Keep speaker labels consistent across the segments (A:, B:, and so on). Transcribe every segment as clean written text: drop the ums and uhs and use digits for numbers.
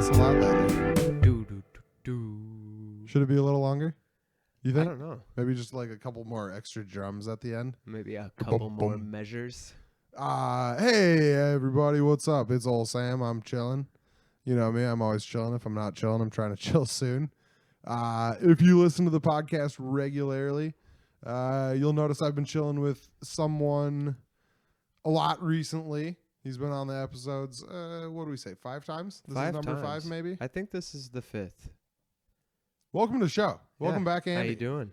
A: this a lot lately. Should it be a little longer? You think?
B: I don't know.
A: Maybe just like a couple more extra drums at the end.
B: Maybe a couple more measures.
A: Hey everybody, what's up? It's old Sam. I'm chilling. You know me, I'm always chilling. If I'm not chilling, I'm trying to chill soon. If you listen to the podcast regularly, you'll notice I've been chilling with someone a lot recently. He's been on the episodes, what do we say, 5 times? This is number 5, maybe?
B: I think this is the 5th.
A: Welcome to the show. Welcome back, Andy.
B: How you doing?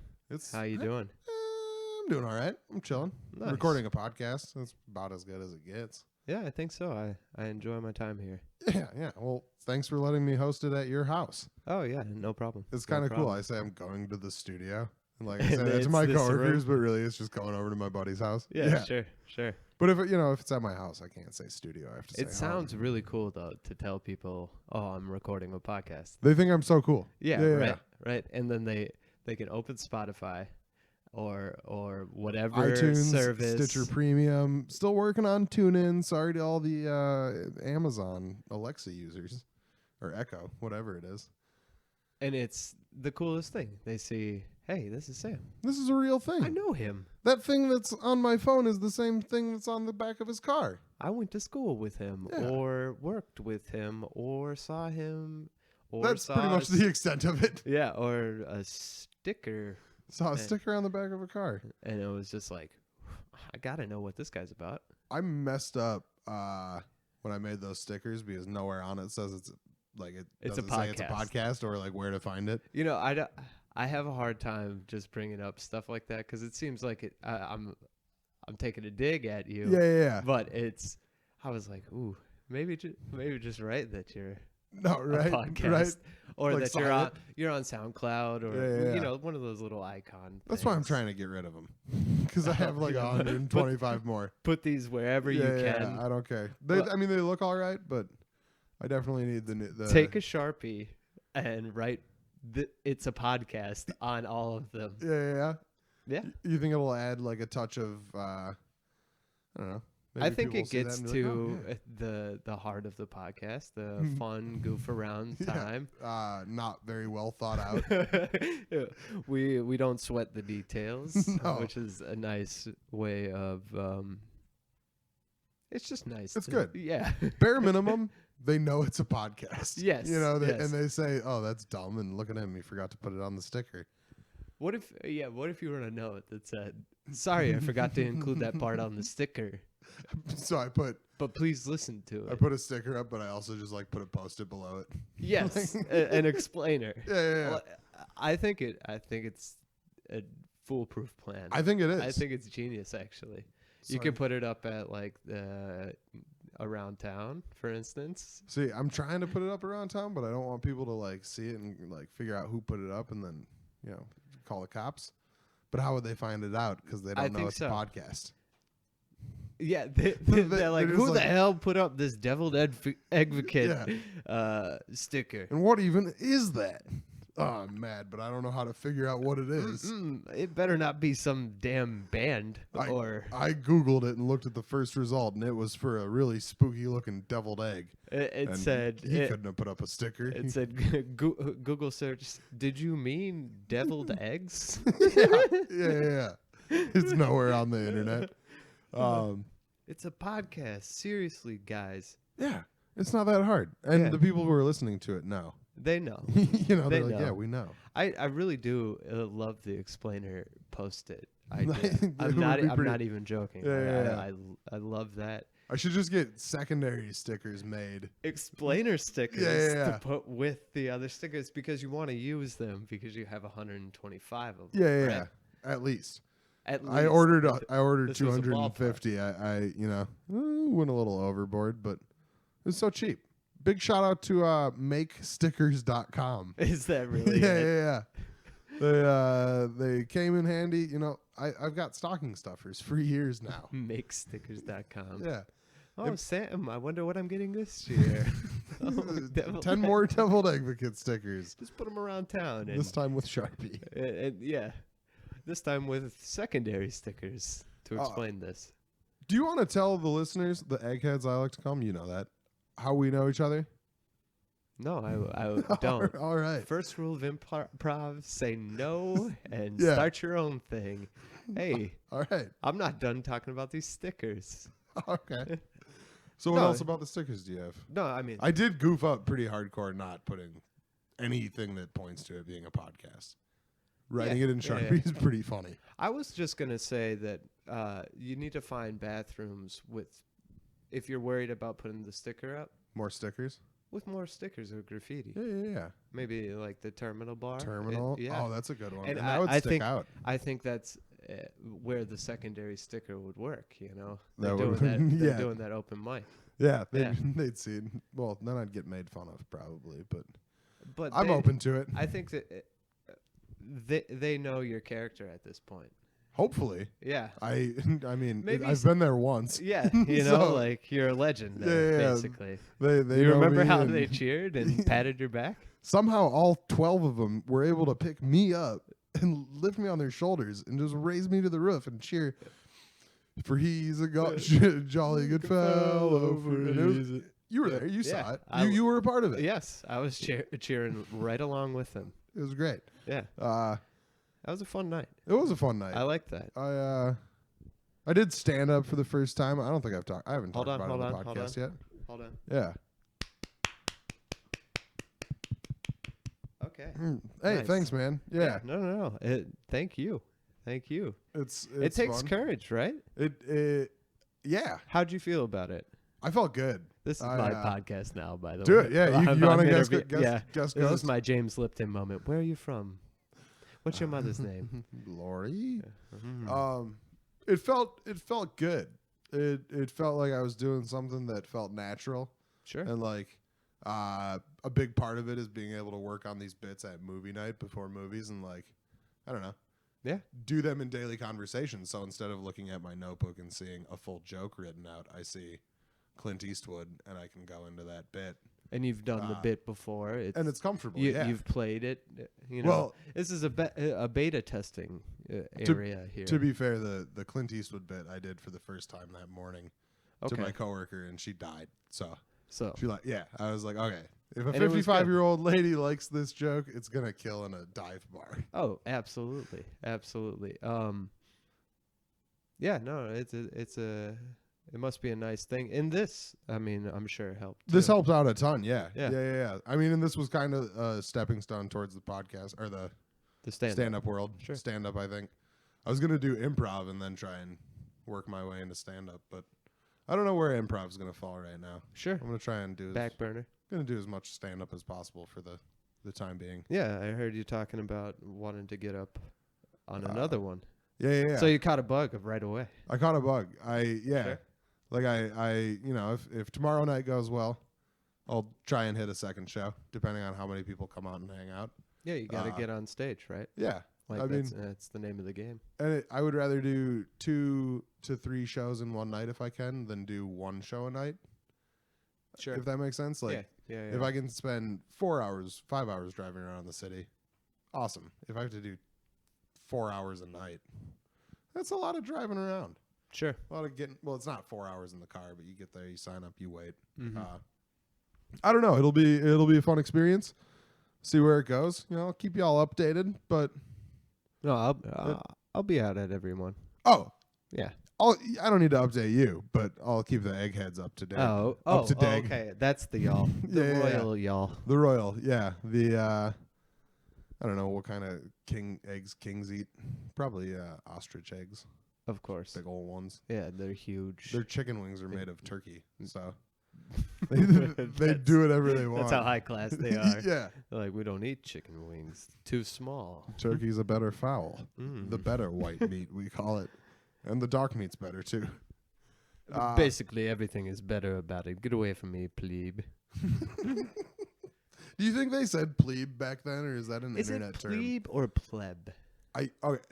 B: How you doing?
A: I'm doing all right. I'm chilling.
B: Nice.
A: Recording a podcast. That's about as good as it gets.
B: Yeah, I think so. I enjoy my time here.
A: Yeah. Well, thanks for letting me host it at your house.
B: Oh, yeah, no problem.
A: It's kind of cool. I say I'm going to the studio. And like I said, it's my coworkers, but really it's just going over to my buddy's house.
B: Yeah. Sure.
A: But if it's at my house, I can't say studio. I have to say
B: it sounds really cool, though, to tell people, oh, I'm recording a podcast.
A: They think I'm so cool.
B: Yeah. Right. And then they can open Spotify or whatever
A: iTunes,
B: service.
A: Stitcher Premium. Still working on TuneIn. Sorry to all the Amazon Alexa users or Echo, whatever it is.
B: And it's the coolest thing. They see, hey, this is Sam.
A: This is a real thing.
B: I know him.
A: That thing that's on my phone is the same thing that's on the back of his car.
B: I went to school with him or worked with him or saw him. Or
A: that's pretty much the extent of it.
B: Yeah, or a sticker.
A: Saw a sticker on the back of a car.
B: And it was just like, I got to know what this guy's about.
A: I messed up when I made those stickers because nowhere on it says it's a podcast or like where to find it.
B: You know, I have a hard time just bringing up stuff like that because it seems like I'm taking a dig at you.
A: Yeah.
B: But I was like, ooh, maybe just write that you're
A: a podcast,
B: right? Or
A: like
B: that you're on SoundCloud or one of those little icon.
A: That's why I'm trying to get rid of them because I have like 125 more.
B: Put these wherever you can.
A: Yeah, I don't care. They look all right, but I definitely need the
B: take a Sharpie and write it's a podcast on all of them.
A: Yeah. You think it'll add like a touch of I don't know.
B: I think it gets to the heart of the podcast, the fun goof around time.
A: Not very well thought out.
B: We don't sweat the details, which is a nice way of. It's just nice.
A: It's good.
B: Yeah.
A: Bare minimum, they know it's a podcast.
B: Yes.
A: And they say, "Oh, that's dumb," and look at him, he forgot to put it on the sticker.
B: What if you wrote a note that said, "Sorry, I forgot to include that part on the sticker."
A: So
B: but please listen to it.
A: I put a sticker up, but I also just put a Post-it below it.
B: Yes, an explainer.
A: Yeah.
B: Well, I think it's a foolproof plan.
A: I think it is.
B: I think it's genius, actually. You can put it up at around town, for instance.
A: See, I'm trying to put it up around town, but I don't want people to see it and figure out who put it up and then call the cops. But how would they find it out? Because they don't know it's a podcast.
B: Yeah, they're like, who the hell put up this deviled advocate sticker?
A: And what even is that? Oh, I'm mad, but I don't know how to figure out what it is.
B: It better not be some damn band.
A: I Googled it and looked at the first result, and it was for a really spooky-looking deviled egg.
B: It said...
A: He couldn't have put up a sticker.
B: It said, Google search, did you mean deviled eggs?
A: Yeah. It's nowhere on the internet.
B: It's a podcast. Seriously, guys.
A: Yeah, it's not that hard. And the people who are listening to it know.
B: They know.
A: They're like, yeah, we know.
B: I really do love the explainer Post-it. I'm not even joking.
A: Yeah.
B: I love that.
A: I should just get secondary stickers made.
B: Explainer stickers to put with the other stickers because you want to use them because you have 125 of them.
A: Yeah.
B: Right?
A: At least.
B: I
A: ordered 250. I went a little overboard, but it was so cheap. Big shout out to makestickers.com.
B: Is that really?
A: Yeah. They came in handy. I've got stocking stuffers for years now.
B: Makestickers.com.
A: Yeah.
B: Oh, Sam, I wonder what I'm getting this year.
A: 10 more deviled advocate stickers.
B: Just put them around town.
A: This time with Sharpie.
B: This time with secondary stickers to explain this.
A: Do you want to tell the listeners, the eggheads I like to call them, you know that, how we know each other?
B: No, I don't.
A: All right.
B: First rule of improv: say no and
A: Yeah.
B: start your own thing. Hey,
A: All right.
B: I'm not done talking about these stickers.
A: Okay. So what
B: No.
A: else about the stickers do you have?
B: No, I mean,
A: I did goof up pretty hardcore not putting anything that points to it being a podcast. Writing it in Sharpie is pretty funny.
B: I was just gonna say that you need to find bathrooms if you're worried about putting the sticker up,
A: More stickers?
B: with more stickers or graffiti.
A: Yeah.
B: Maybe like the terminal bar.
A: Terminal?
B: Yeah.
A: Oh, that's a good one.
B: And
A: And that would
B: I
A: stick
B: think
A: out.
B: I think that's where the secondary sticker would work. You know,
A: That
B: they're
A: would-
B: doing that. They're
A: yeah.
B: doing that open mic.
A: Yeah,
B: Yeah.
A: they'd see it. Well, then I'd get made fun of probably, but
B: But
A: I'm open to it.
B: I think that they know your character at this point.
A: Hopefully.
B: Yeah.
A: I mean,
B: Maybe
A: I've been there once.
B: Yeah, you know,
A: So-
B: like you're a legend there,
A: Yeah.
B: basically.
A: They
B: You
A: know
B: remember
A: me
B: how
A: and
B: they cheered and patted your back?
A: somehow all 12 of them were able to pick me up and lift me on their shoulders and just raise me to the roof and cheer. For he's a jolly good fellow. You were there. You saw it. You were a part of it.
B: Yes, I was cheering right along with them.
A: It was great.
B: Yeah, that was a fun night.
A: It was a fun night.
B: I liked that.
A: I did stand up for the first time. I don't think I haven't talked about it on the
B: hold
A: podcast yet.
B: Hold on.
A: Yeah.
B: Okay.
A: Hey,
B: Nice.
A: thanks, man. Yeah.
B: No. Thank you.
A: It
B: takes
A: fun.
B: courage, right?
A: Yeah.
B: How'd you feel about it?
A: I felt good.
B: This is my podcast now, by the way.
A: Do it. Yeah. You
B: I'm
A: want to guess?
B: yeah.
A: Guess.
B: This is my James Lipton moment. Where are you from? What's your mother's name?
A: Lori.
B: Mhm.
A: It felt good. It felt like I was doing something that felt natural.
B: Sure.
A: And like a big part of it is being able to work on these bits at movie night before movies and like I don't know.
B: Yeah.
A: Do them in daily conversation. So instead of looking at my notebook and seeing a full joke written out, I see Clint Eastwood and I can go into that bit.
B: And you've done the bit before.
A: And it's comfortable.
B: You've played it. You know,
A: Well,
B: this is a beta testing area here.
A: To be fair, the Clint Eastwood bit I did for the first time that morning to
B: Okay.
A: my coworker, and she died. So
B: So
A: she I was like, okay, if a
B: And it was good.
A: 55-year-old lady likes this joke, it's gonna kill in a dive bar.
B: Oh, absolutely. Yeah, no, it must be a nice thing. And this, I mean, I'm sure it helped.
A: This
B: too.
A: helped out a ton. Yeah.
B: Yeah.
A: I mean, and this was kind of a stepping stone towards the podcast or the
B: The stand.
A: stand-up world.
B: Sure.
A: Stand-up, I think. I was gonna do improv and then try and work my way into stand-up, but I don't know where improv is gonna fall right now.
B: Sure.
A: I'm gonna try and do
B: Back burner.
A: gonna do as much stand-up as possible for the time being.
B: Yeah, I heard you talking about wanting to get up on another one.
A: Yeah.
B: So you caught a bug of right away.
A: I caught a bug.
B: Sure.
A: Like I you know, if tomorrow night goes well, I'll try and hit a second show, depending on how many people come out and hang out.
B: Yeah, you got to get on stage, right?
A: Yeah.
B: Like
A: I mean,
B: that's the name of the game.
A: and I would rather do 2 to 3 shows in one night if I can than do one show a night.
B: Sure.
A: If that makes sense. Like
B: yeah.
A: if I can spend 4 hours, 5 hours driving around the city, awesome. If I have to do 4 hours a night, that's a lot of driving around.
B: Sure.
A: A lot of getting. Well, it's not 4 hours in the car, but you get there, you sign up, you wait.
B: Mhm.
A: I don't know. It'll be a fun experience. See where it goes. You know, I'll keep y'all updated. But
B: No, I'll be out at everyone. Yeah.
A: I don't need to update you, but I'll keep the eggheads up to date. Up to date.
B: Okay. That's the y'all. The
A: Yeah.
B: royal y'all.
A: The royal, yeah. I don't know what kind of eggs kings eat. Probably ostrich eggs,
B: Of course.
A: big old ones.
B: Yeah, they're huge.
A: Their chicken wings are made of turkey, so they do whatever they want.
B: That's how high class they are.
A: Yeah,
B: They're like, we don't eat chicken wings. Too small.
A: turkey's a better fowl.
B: Mm.
A: The better white meat, we call it, and the dark meat's better too.
B: Basically, everything is better about it. Get away from me, plebe.
A: Do you think they said plebe back then, or is that an
B: Is
A: internet
B: it
A: term?
B: plebe or pleb?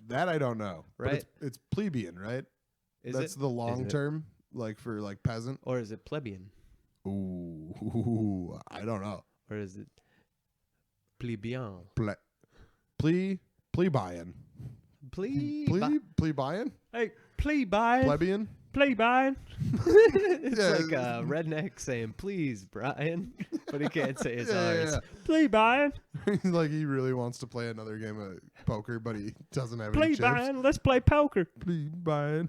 A: That I don't know. But
B: Right?
A: it's plebeian, right?
B: Is
A: That's
B: it?
A: the long
B: it?
A: term, like for like peasant.
B: Or is it plebeian?
A: Ooh, I don't know.
B: Or is it plebeian?
A: Plebeian. Plebeian?
B: Hey, plebeian.
A: Plebeian?
B: Plebeian. It's
A: Yeah.
B: like a redneck saying, please, Brian. But but he can't say his
A: Yeah,
B: R's.
A: yeah.
B: Play Brian.
A: Like he really wants to play another game of poker, but he doesn't have any
B: Play
A: chips.
B: Brian. Let's play poker.
A: Please, Brian.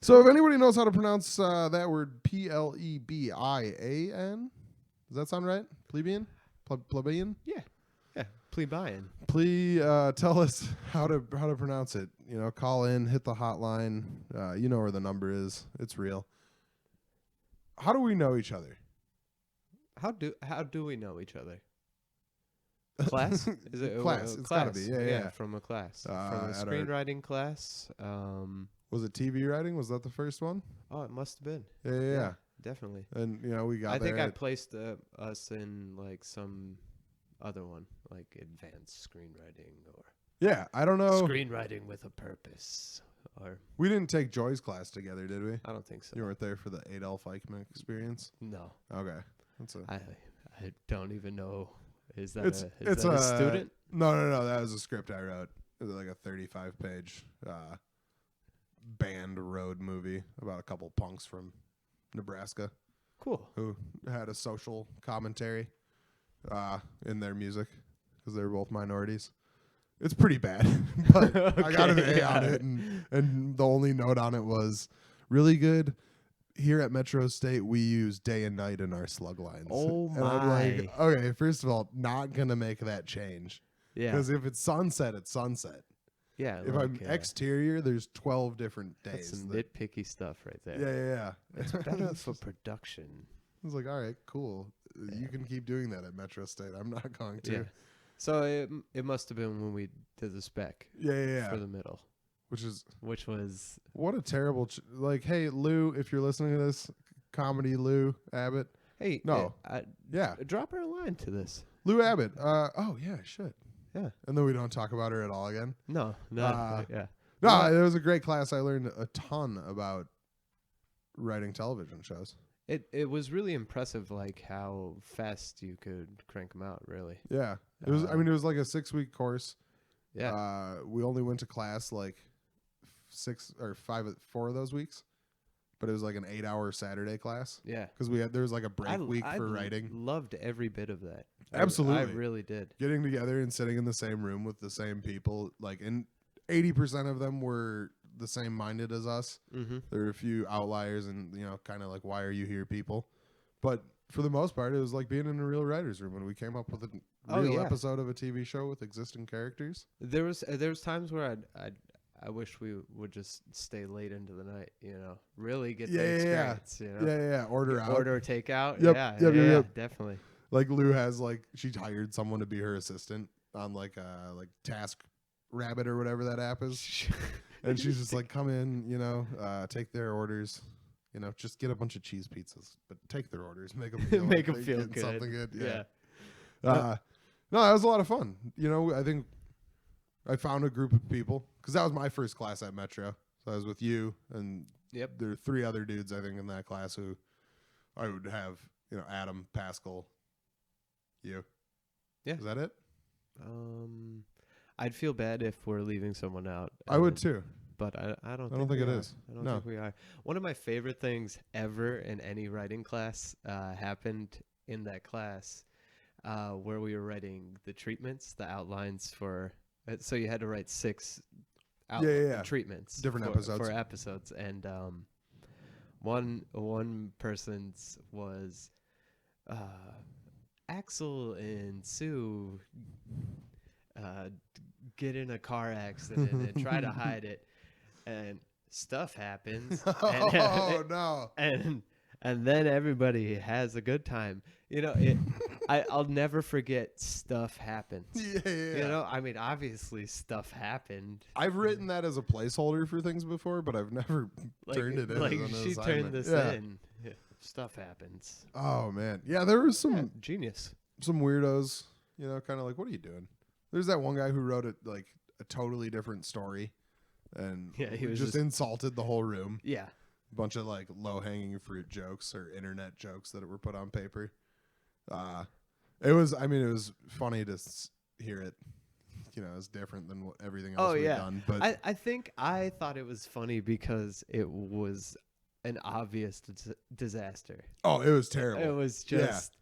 A: So if anybody knows how to pronounce that word, Plebian, does that sound right? Plebeian? Plebeian?
B: Yeah. Plebeian.
A: Please tell us how to pronounce it. You know, call in, hit the hotline. You know where the number is. It's real. How do we know each other?
B: How do we know each other? Class? Is it
A: Class. It's gotta be. Yeah.
B: From a class.
A: From
B: from a
A: our
B: screenwriting class.
A: Was it TV writing? Was that the first one?
B: Oh, it must have been.
A: Yeah.
B: Definitely.
A: And you know, we got.
B: I think
A: there
B: I
A: at-
B: placed us in like some other one, like advanced screenwriting or
A: Yeah, I don't know.
B: screenwriting with a purpose. Or
A: We didn't take Joy's class together, did we?
B: I don't think so.
A: You weren't there for the Adolf Eichmann experience.
B: No,
A: Okay, that's a.
B: I don't even know. Is that
A: It's
B: is that a student?
A: No. That was a script I wrote. It was like a 35-page band road movie about a couple punks from Nebraska
B: Cool.
A: who had a social commentary in their music because they were both minorities. It's pretty bad, but I got an A on it, and the only note on it was really good. Here at Metro State, we use day and night in our slug lines.
B: Oh
A: And I'm like,
B: my.
A: okay, first of all, not gonna make that change
B: Yeah.
A: because if it's sunset, it's sunset.
B: Yeah.
A: If I'm exterior, there's 12 different
B: that's
A: days.
B: some
A: that-
B: nitpicky stuff right there.
A: yeah.
B: It's better for production.
A: I was like, all right, cool. You can keep doing that at Metro State. I'm not going to.
B: Yeah. So it must have been when we did the spec
A: Yeah.
B: for the middle,
A: Which is
B: which was
A: what a terrible. Like, hey, Lou, if you're listening to this, comedy Lou Abbott.
B: hey
A: No. Yeah,
B: drop her a line to this.
A: Lou Abbott. Oh yeah, I should.
B: Yeah.
A: And then we don't talk about her at all again.
B: No. Yeah.
A: No, it was a great class. I learned a ton about writing television shows.
B: It was really impressive, like how fast you could crank them out. Really.
A: Yeah, it was. I mean, it was like a 6-week course.
B: Yeah.
A: We only went to class like 4 of those weeks, but it was like an 8-hour Saturday class
B: Yeah.
A: because there was like a break week for writing.
B: Loved every bit of that.
A: Absolutely.
B: I really did.
A: Getting together and sitting in the same room with the same people, like, and 80% of them were the same minded as us.
B: Mm-hmm.
A: There were a few outliers and, you know, kind of like, why are you here people? But for the most part, it was like being in a real writer's room when we came up with a real episode of a TV show with existing characters.
B: There was times where I wish we would just stay late into the night, you know, really get the experience, you know.
A: Yeah. Order out.
B: Order takeout.
A: Yep,
B: Yeah,
A: yep.
B: definitely.
A: Like Lou has like, she hired someone to be her assistant on like Task Rabbit or whatever that app is. And she's just like, come in, you know, take their orders, you know, just get a bunch of cheese pizzas, but take their orders, make them feel,
B: Make
A: like
B: 'em
A: they're
B: feel
A: getting
B: good.
A: something good.
B: Yeah.
A: No, that was a lot of fun. You know, I think I found a group of people because that was my first class at Metro. So I was with you and
B: Yep.
A: there are 3 other dudes, I think, in that class who I would have, you know, Adam, Pascal, you.
B: Yeah.
A: Is that it?
B: I'd feel bad if we're leaving someone out.
A: I would too.
B: But I don't
A: think
B: we
A: it
B: are.
A: is.
B: I don't
A: No.
B: think we are. One of my favorite things ever in any writing class happened in that class where we were writing the treatments, the outlines for. So you had to write 6 treatments,
A: Different
B: for episodes, and one person's was Axel and Sue get in a car accident and try to hide it, and stuff happens.
A: Oh no!
B: And then everybody has a good time. You know, I'll never forget stuff happens.
A: Yeah.
B: You know, I mean, obviously stuff happened.
A: I've written that as a placeholder for things before, but I've never turned it in.
B: Like
A: as an
B: she
A: assignment.
B: turned this in. Yeah, stuff happens.
A: Oh man, yeah, there was some
B: Genius.
A: some weirdos. You know, kind of like, what are you doing? There's that one guy who wrote it like a totally different story, and
B: He was
A: just insulted the whole room.
B: Yeah.
A: A bunch of like low hanging fruit jokes or internet jokes that were put on paper. It was funny to hear it. You know, it's different than what everything else we've done. But
B: I think I thought it was funny because it was an obvious disaster.
A: oh, it was terrible.
B: It was just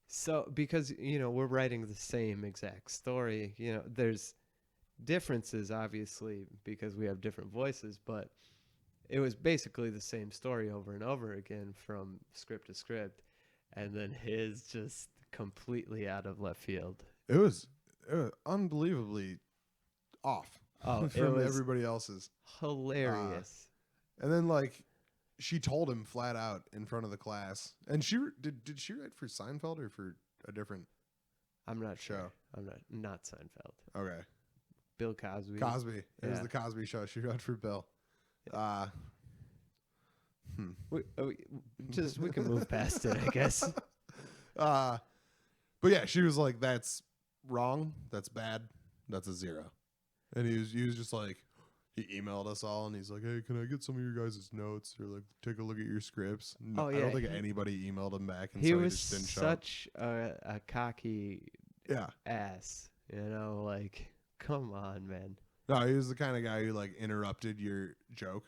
B: So because we're writing the same exact story, there's differences obviously because we have different voices, but it was basically the same story over and over again from script to script, and then his just completely out of left field.
A: It was unbelievably off
B: Oh, it
A: from
B: was
A: everybody else's.
B: hilarious.
A: And then like she told him flat out in front of the class. And did she write for Seinfeld or for a different
B: I'm not
A: show?
B: sure. I'm not Seinfeld.
A: Okay.
B: Bill Cosby.
A: Cosby. It was
B: Yeah.
A: the Cosby Show. She wrote for Bill.
B: We can move past it, I guess.
A: But yeah, she was like, "That's wrong. That's bad. That's a 0." And he was just like, he emailed us all, and he's like, "Hey, can I get some of your guys' notes or like take a look at your scripts?" No,
B: Oh,
A: I
B: yeah,
A: don't think anybody emailed him back, and
B: He
A: so
B: was
A: he just didn't show up.
B: such a cocky
A: Yeah.
B: ass, like, come on, man.
A: No, he was the kind of guy who like interrupted your joke.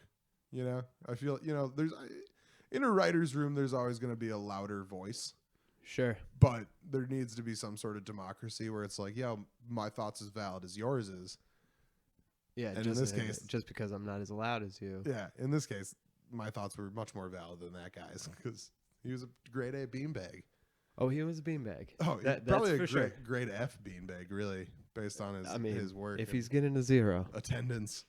A: I feel there's in a writer's room, there's always going to be a louder voice.
B: Sure.
A: But there needs to be some sort of democracy where it's like, yo, my thoughts as valid as yours is.
B: Yeah,
A: And in
B: just,
A: this case,
B: just because I'm not as loud as you.
A: yeah, in this case, my thoughts were much more valid than that guy's because he was a grade A beanbag.
B: Oh, he was a beanbag.
A: Oh,
B: That's
A: probably a
B: for sure.
A: grade F beanbag, really, based on his work.
B: If
A: and
B: he's getting a 0.
A: attendance.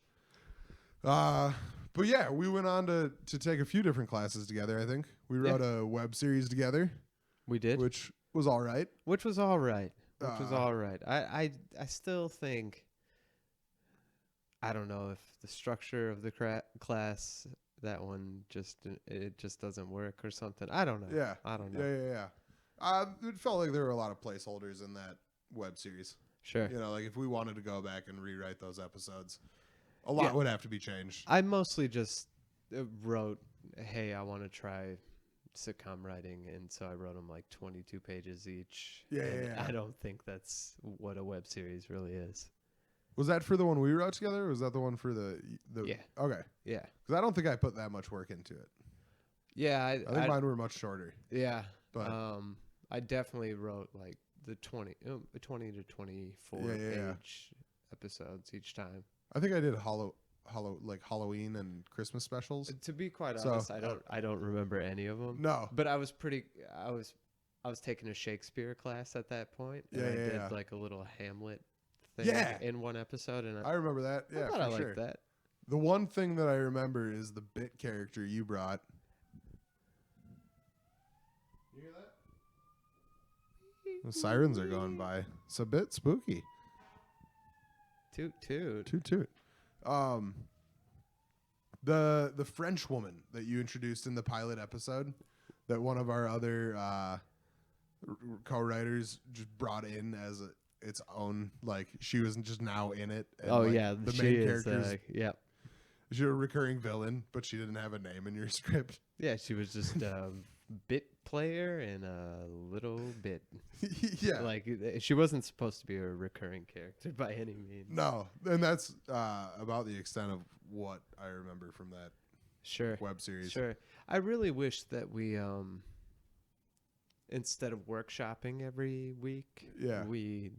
A: But yeah, we went on to take a few different classes together. I think we wrote a web series together,
B: We did?
A: which was all right.
B: Which was all right. I still think, I don't know if the structure of the class, that one it just doesn't work or something. I don't know.
A: Yeah,
B: I don't know.
A: Yeah. It felt like there were a lot of placeholders in that web series.
B: Sure.
A: Like if we wanted to go back and rewrite those episodes, a lot would have to be changed.
B: I mostly just wrote, hey, I want to try sitcom writing, and so I wrote them like 22 pages each.
A: Yeah.
B: I don't think that's what a web series really is.
A: Was that for the one we wrote together, or was that the one for the
B: Yeah.
A: Okay.
B: Yeah.
A: Because I don't think I put that much work into it.
B: Yeah.
A: I think mine were much shorter.
B: Yeah.
A: But
B: I definitely wrote like the 20 to 24 page episodes each time.
A: I think I did Halloween and Christmas specials.
B: To be quite
A: So,
B: honest, I don't remember any of them.
A: No.
B: But I was taking a Shakespeare class at that point, and I did like a little Hamlet thing in one episode, and
A: I remember that. Yeah,
B: I thought
A: for
B: I
A: sure.
B: liked that.
A: The one thing that I remember is the bit character you brought. You hear that? The sirens are going by. It's a bit spooky.
B: Toot.
A: Toot. The French woman that you introduced in the pilot episode, that one of our other co-writers just brought in as its own, like she was just now in it. And the main characters. She's a recurring villain, but she didn't have a name in your script.
B: Yeah, she was just a bit player and a little bit.
A: Yeah.
B: Like, she wasn't supposed to be a recurring character by any means.
A: No, and that's about the extent of what I remember from that web series.
B: Sure. I really wish that we, instead of workshopping every week, we,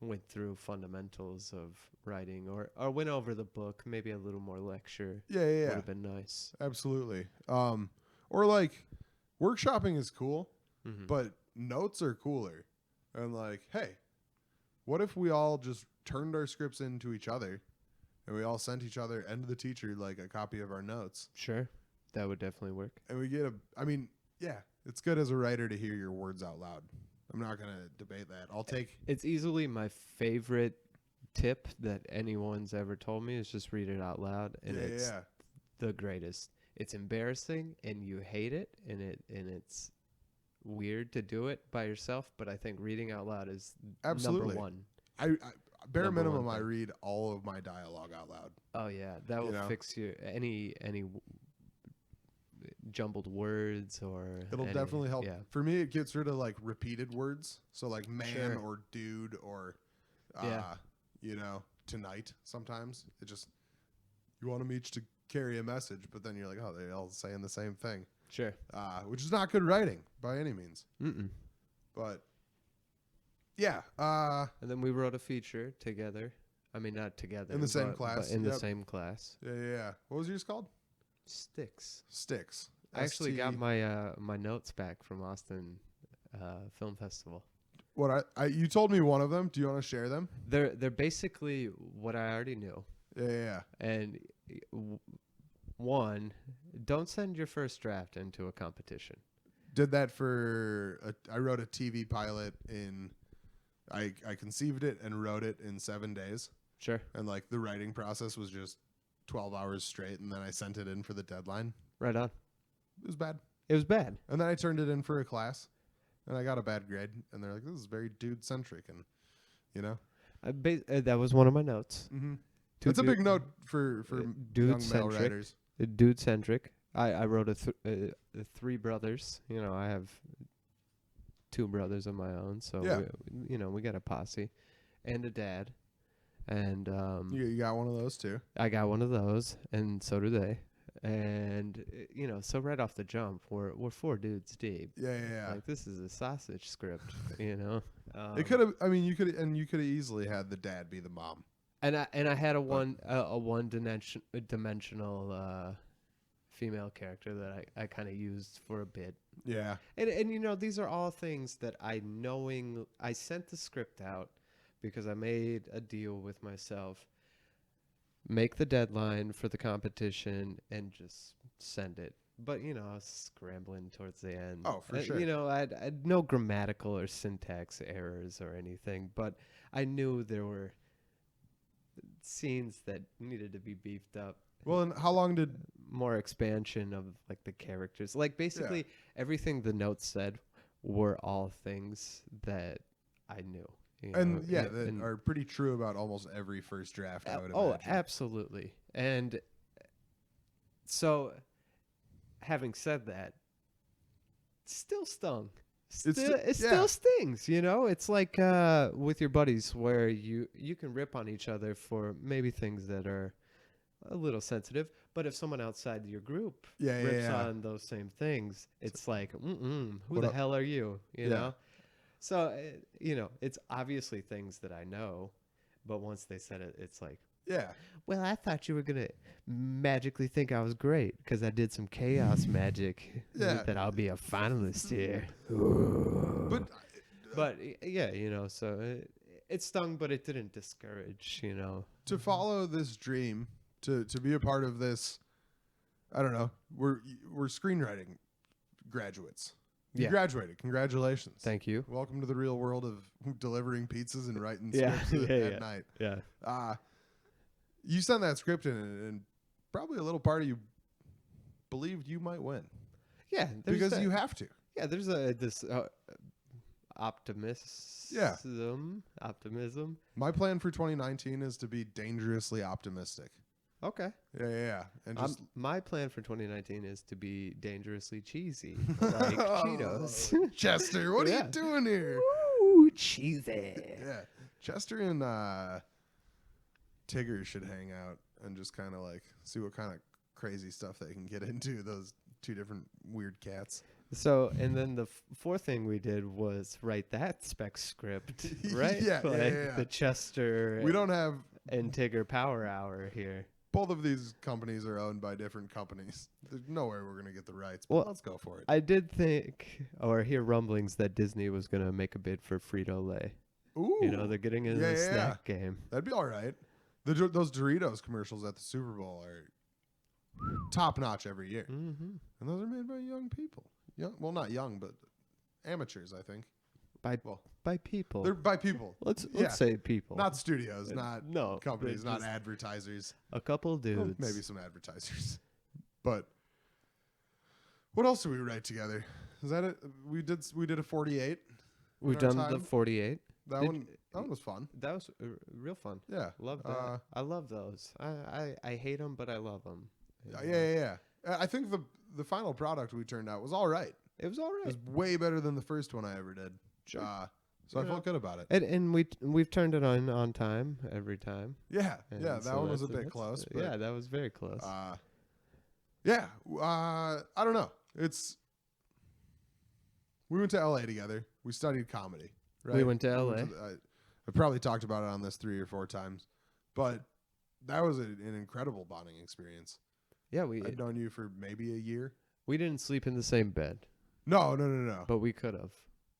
B: went through fundamentals of writing or went over the book, maybe a little more lecture.
A: Yeah.
B: Would have been nice.
A: Absolutely. Or like workshopping is cool,
B: Mm-hmm.
A: but notes are cooler. And like, hey, what if we all just turned our scripts into each other and we all sent each other and the teacher like a copy of our notes?
B: Sure. That would definitely work.
A: And we get it's good as a writer to hear your words out loud. I'm not going to debate that.
B: It's easily my favorite tip that anyone's ever told me is just read it out loud. And it's the greatest. It's embarrassing and you hate it, and it's weird to do it by yourself, but I think reading out loud is
A: absolutely
B: number one.
A: I bare
B: Number
A: minimum
B: one
A: I
B: thing.
A: read all of my dialogue out loud.
B: Oh yeah, that will fix you any jumbled words or
A: It'll definitely help.
B: Yeah.
A: For me, it gets rid of like repeated words. So like man or dude or, tonight. Sometimes it just, you want them each to carry a message, but then you're like, oh, they're all saying the same thing.
B: Sure.
A: which is not good writing by any means.
B: Mm-mm.
A: But yeah,
B: And then we wrote a feature together. I mean, not together.
A: In the same
B: but
A: class,
B: in the
A: yep.
B: same class.
A: yeah. What was yours called?
B: Sticks.
A: Sticks.
B: I actually got
A: ST.
B: my notes back from Austin Film Festival.
A: What you told me one of them. Do you want to share them?
B: They're basically what I already knew.
A: Yeah.
B: And one, don't send your first draft into a competition.
A: Did that for I wrote a TV pilot in I conceived it and wrote it in 7 days,
B: Sure.
A: and like the writing process was just 12 hours straight, and then I sent it in for the deadline.
B: Right on.
A: It was bad.
B: It was bad.
A: And then I turned it in for a class, and I got a bad grade, and they're like, this is very dude centric, and you know.
B: That was one of my notes.
A: Mm-hmm. That's a big note for young male writers.
B: Dude centric. I wrote 3 brothers. You know, I have 2 brothers of my own, so
A: Yeah.
B: we got a posse, and a dad, and
A: You got one of those too.
B: I got one of those, and so do they, and so right off the jump, we're 4 dudes deep.
A: Yeah.
B: Like, this is a sausage script, you know.
A: It could have. I mean, you could have easily had the dad be the mom.
B: And I had a one dimensional female character that I kind of used for a bit.
A: Yeah.
B: And these are all things that I sent the script out because I made a deal with myself. Make the deadline for the competition and just send it. But I was scrambling towards the end.
A: Oh, for sure.
B: I'd no grammatical or syntax errors or anything, but I knew there were scenes that needed to be beefed up.
A: Well, and how long did
B: More expansion of like the characters, like basically everything the notes said were all things that I knew.
A: that are pretty true about almost every first draft, I would imagine.
B: Absolutely. And so, having said that, it still stung. It still stings, It's like with your buddies where you can rip on each other for maybe things that are a little sensitive, but if someone outside your group rips on those same things, it's like, who the hell are you? You know? So, it's obviously things that I know, but once they said it, it's like,
A: yeah.
B: Well, I thought you were going to magically think I was great because I did some chaos magic that I'll be a finalist here. But yeah, so it stung, but it didn't discourage,
A: To follow this dream, to be a part of this, I don't know, we're screenwriting graduates. You graduated. Congratulations.
B: Thank you.
A: Welcome to the real world of delivering pizzas and writing scripts at night.
B: Yeah.
A: You sent that script in, and probably a little part of you believed you might win.
B: Yeah.
A: Because you have to.
B: Yeah, there's this optimism.
A: My plan for 2019 is to be dangerously optimistic.
B: Okay.
A: Yeah. And just
B: my plan for 2019 is to be dangerously cheesy, like Cheetos.
A: Chester, what are you doing here?
B: Ooh, cheesy.
A: Yeah. Chester and Tigger should hang out and just kind of like see what kind of crazy stuff they can get into, those 2 different weird cats.
B: So, and then the 4th thing we did was write that spec script, right?
A: Yeah.
B: The Chester
A: We don't have
B: and Tigger Power Hour here.
A: Both of these companies are owned by different companies. There's nowhere we're going to get the rights, but let's go for it.
B: I did think or hear rumblings that Disney was going to make a bid for Frito-Lay.
A: Ooh.
B: They're getting into the snack game.
A: That'd be all right. Those Doritos commercials at the Super Bowl are top notch every year.
B: Mm-hmm.
A: And those are made by young people. Well, not young, but amateurs, I think.
B: By people.
A: They're by people.
B: Let's say people.
A: Not studios, not companies, not
B: just
A: advertisers.
B: A couple dudes.
A: Well, maybe some advertisers. But what else did we write together? Is that it? We did a 48.
B: We've done the 48.
A: That one was fun.
B: That was real fun.
A: Yeah.
B: Love that. I love those. I hate them, but I love them.
A: Yeah. I think the final product we turned out was all right.
B: It was all right.
A: It was way better than the first one I ever did. Sure. So I felt good about it.
B: And we've turned it on time every time.
A: Yeah. That one was a bit close. But
B: yeah, that was very close.
A: I don't know. we went to LA together. We studied comedy. Right?
B: We went to LA.
A: I probably talked about it on this 3 or 4 times, but that was an incredible bonding experience.
B: Yeah,
A: I'd known you for maybe a year.
B: we didn't sleep in the same bed,
A: No.
B: but we could have.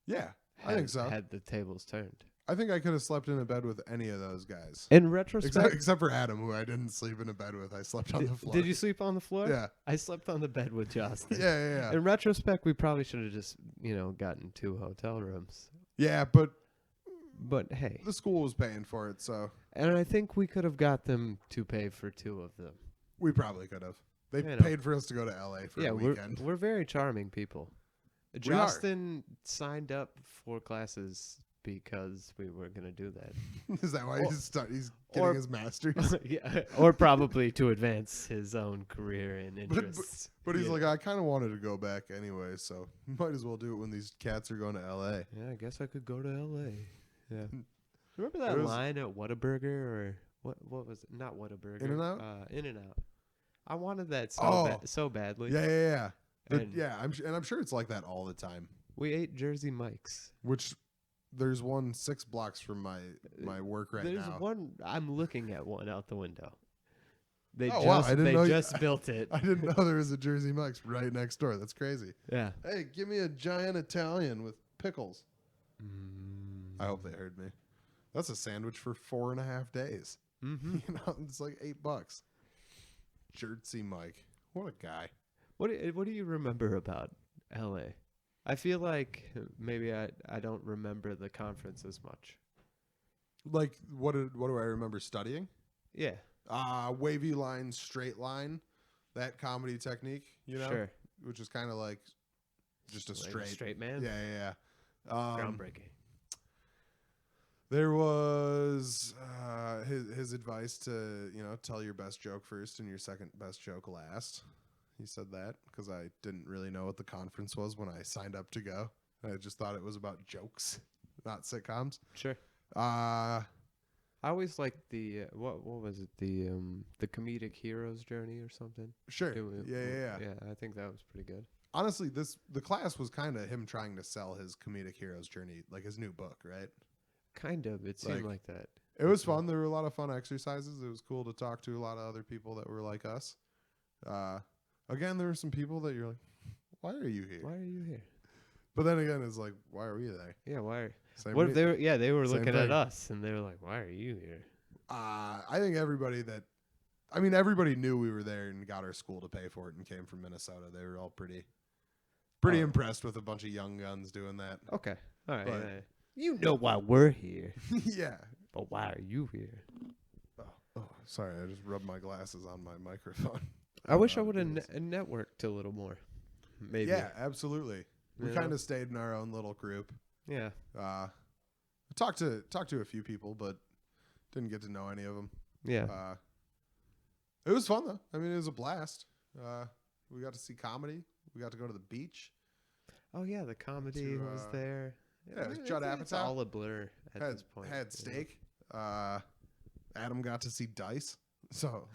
A: Yeah, I think so.
B: Had the tables turned.
A: I think I could have slept in a bed with any of those guys.
B: In retrospect,
A: Except for Adam, who I didn't sleep in a bed with. I slept on the floor.
B: did you sleep on the floor?
A: Yeah.
B: I slept on the bed with Justin.
A: Yeah.
B: In retrospect, we probably should have just, gotten 2 hotel rooms.
A: Yeah, but
B: But hey,
A: the school was paying for it, so
B: and I think we could have got them to pay for 2 of them.
A: we probably could have. They
B: You know.
A: paid for us to go to LA for a weekend.
B: we're very charming people.
A: We are.
B: Justin signed up for classes because we were gonna do that.
A: Is that why
B: Or-
A: he's getting
B: or-
A: his master's?
B: Yeah, or probably to advance his own career and interests.
A: But he's
B: Yeah.
A: like, I kind of wanted to go back anyway, so might as well do it when these cats are going to LA.
B: Yeah, I guess I could go to L.A. Yeah. Remember that
A: It was-
B: line at Whataburger or what was it? Not Whataburger.
A: In-N-Out?
B: In-N-Out. I wanted that so badly.
A: Yeah.
B: And
A: I'm sure it's like that all the time.
B: we ate Jersey Mike's.
A: Which there's one 6 blocks from my work right
B: There's
A: now.
B: one. I'm looking at one out the window. They
A: Oh, wow, I didn't know you-
B: just built it.
A: I didn't know there was a Jersey Mike's right next door. That's crazy.
B: Yeah.
A: Hey, give me a giant Italian with pickles.
B: Mm.
A: I hope they heard me. That's a sandwich for 4.5 days.
B: Mm-hmm.
A: It's like $8. Jersey Mike. What a guy.
B: What do you remember about L.A.? I feel like maybe I don't remember the conference as much.
A: Like, what do I remember studying?
B: Yeah.
A: Wavy line, straight line, that comedy technique,
B: Sure.
A: which is kind of like just a
B: Like straight man.
A: Yeah.
B: Groundbreaking.
A: There was his advice to tell your best joke first and your second best joke last. He said that because I didn't really know what the conference was when I signed up to go. I just thought it was about jokes, not sitcoms.
B: Sure.
A: Uh
B: I always liked the what was it, the comedic hero's journey or something.
A: Sure.
B: Yeah. I think that was pretty good.
A: Honestly, the class was kind of him trying to sell his comedic hero's journey, like his new book, right?
B: Kind of. It seemed like that.
A: It was fun. There were a lot of fun exercises. It was cool to talk to a lot of other people that were like us. Again, there were some people that you're like, why are you here?
B: Why are you here?
A: But then again, it's like, why are we there?
B: Yeah. Why?
A: Same
B: What if
A: re-
B: they were? Yeah, they were
A: Same
B: looking
A: thing.
B: at us and they were like, "Why are you here?"
A: I think everybody knew we were there and got our school to pay for it and came from Minnesota. They were all pretty
B: Oh.
A: impressed with a bunch of young guns doing that.
B: Okay. All right.
A: But-
B: You know why we're here,
A: Yeah.
B: but why are you here?
A: Oh, sorry. I just rubbed my glasses on my microphone.
B: I wish I
A: Oh,
B: would have
A: goodness.
B: networked a little more. Maybe.
A: Yeah, absolutely. We
B: You know?
A: kind of stayed in our own little group.
B: Yeah.
A: Talked to a few people, but didn't get to know any of them.
B: Yeah.
A: It was fun though. I mean, it was a blast. We got to see comedy. We got to go to the beach.
B: Oh yeah, the comedy
A: to,
B: was there.
A: yeah, it was Judd
B: It's
A: Apatow.
B: all a blur at this point.
A: Had
B: you
A: steak. Adam got to see Dice. So
B: know?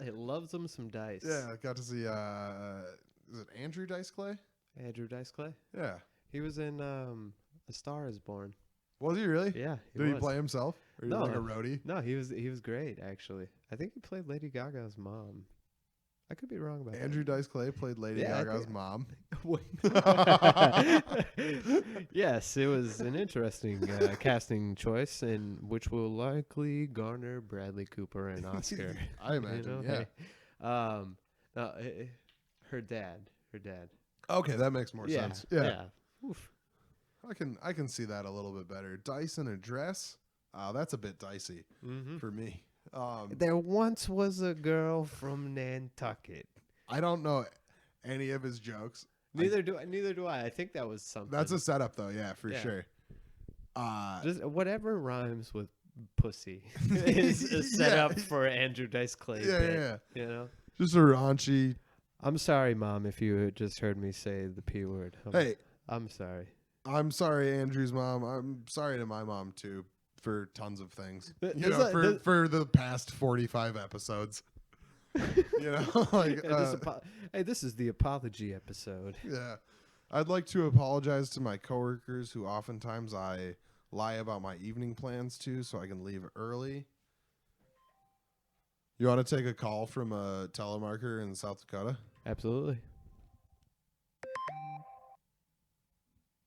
B: He loves him some dice.
A: yeah, got to see. Is it Andrew Dice Clay?
B: Andrew Dice Clay.
A: Yeah.
B: He was in A Star Is Born.
A: Was he really?
B: Yeah.
A: Did he
B: was.
A: play himself? Or
B: No.
A: like a roadie?
B: No, he was great actually. I think he played Lady Gaga's mom. I could be wrong about
A: Andrew Dice Clay played Lady
B: Yeah, I
A: Gaga's
B: think-
A: mom.
B: that. Yes, it was an interesting casting choice, and which will likely garner Bradley Cooper an Oscar.
A: I imagine. Yeah.
B: Hey. No, her dad.
A: Okay, that makes more sense. Yeah.
B: Oof.
A: I can see that a little bit better. Dice in a dress? That's a bit dicey
B: Mm-hmm.
A: for me.
B: There once was a girl from Nantucket.
A: I don't know any of his jokes.
B: Neither do I. I think that was something.
A: That's a setup though, yeah, for
B: Yeah.
A: sure.
B: Just whatever rhymes with pussy is a setup
A: Yeah.
B: for Andrew Dice Clay.
A: Yeah,
B: bit,
A: yeah.
B: You know.
A: Just a raunchy.
B: I'm sorry, Mom, if you had just heard me say the P word.
A: Hey,
B: I'm sorry.
A: I'm sorry, Andrew's mom. I'm sorry to my mom too for tons of things.
B: Th-
A: You
B: does
A: know,
B: that-
A: for the past 45 episodes. You know, like
B: hey, this is the apology episode.
A: yeah. I'd like to apologize to my coworkers who oftentimes I lie about my evening plans to so I can leave early. You want to take a call from a telemarketer in South Dakota?
B: Absolutely.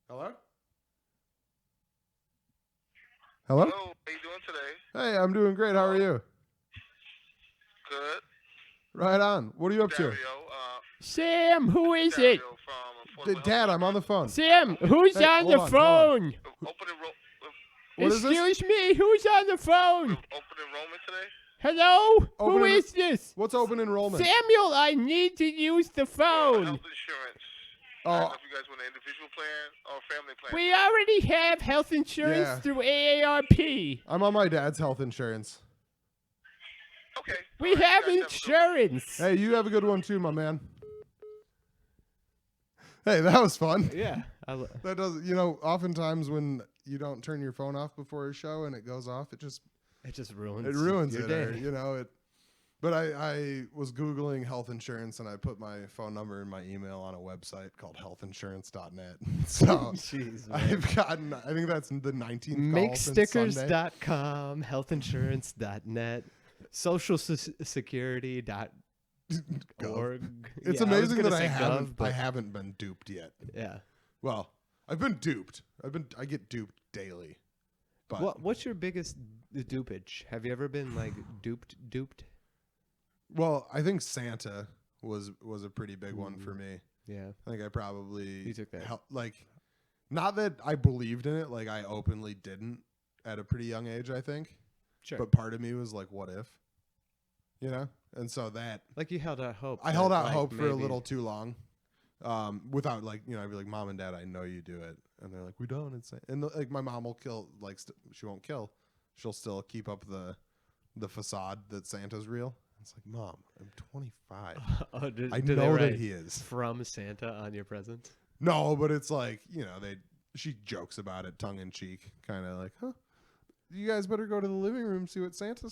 A: Hello? Hello?
C: Hello, how you doing today?
A: Hey, I'm doing great. How are you?
C: Good.
A: Right on. What are you up to?
C: Dario,
B: Sam, who is
C: Dario
B: it?
C: from Affordable
A: Dad,
C: Health
A: I'm on the phone.
B: Sam, who's
A: Hey,
B: on
A: hold
B: the
A: on, hold
B: phone?
C: Open
A: What is this?
B: Excuse me, who's on the phone?
C: open enrollment today?
B: Hello?
A: Open
B: Who
A: en-
B: is this?
A: What's open enrollment?
B: Samuel, I need to use the phone.
C: Health insurance.
A: Oh.
C: I don't know if you guys want an individual plan or family plan.
B: We already have health insurance
A: Yeah.
B: through AARP.
A: I'm on my dad's health insurance.
C: Okay.
B: We
C: all right,
B: have
C: you guys a good one.
B: insurance.
A: Hey, you have a good one too, my man. Hey, that was fun.
B: Yeah.
A: That does, you know, oftentimes when you don't turn your phone off before a show and it goes off, it just
B: ruins
A: it,
B: your
A: or,
B: day.
A: you know it. But I was Googling health insurance and I put my phone number and my email on a website called healthinsurance.net. So
B: Jeez, man.
A: I've gotten, I think that's the 19th call since Sunday.
B: Makestickers.com, healthinsurance.net, socialsecurity.org.
A: It's
B: Yeah, I was
A: amazing
B: gonna
A: that
B: say
A: I
B: Gov,
A: haven't been duped yet.
B: Yeah.
A: Well, I've been duped. I get duped daily. But
B: What's your biggest dupage? Have you ever been like duped?
A: well, I think Santa was a pretty big one for me.
B: Yeah.
A: I think I probably
B: You took that.
A: like, not that I believed in it, like I openly didn't at a pretty young age, I think.
B: Sure.
A: But part of me was like, what if? You know? And so that
B: Like you held out hope.
A: I held
B: that,
A: out
B: like,
A: hope for a
B: maybe-
A: little too long. Without like, you know, I'd be like, Mom and Dad, I know you do it. And they're like, we don't. And like my mom will kill, like she won't kill. She'll still keep up the facade that Santa's real. It's like, Mom, I'm 25.
B: Oh,
A: I
B: do they
A: know that
B: write
A: he is.
B: from Santa on your presents.
A: No, but it's like, you know, she jokes about it tongue in cheek, kind of like, huh? You guys better go to the living room, see what Santa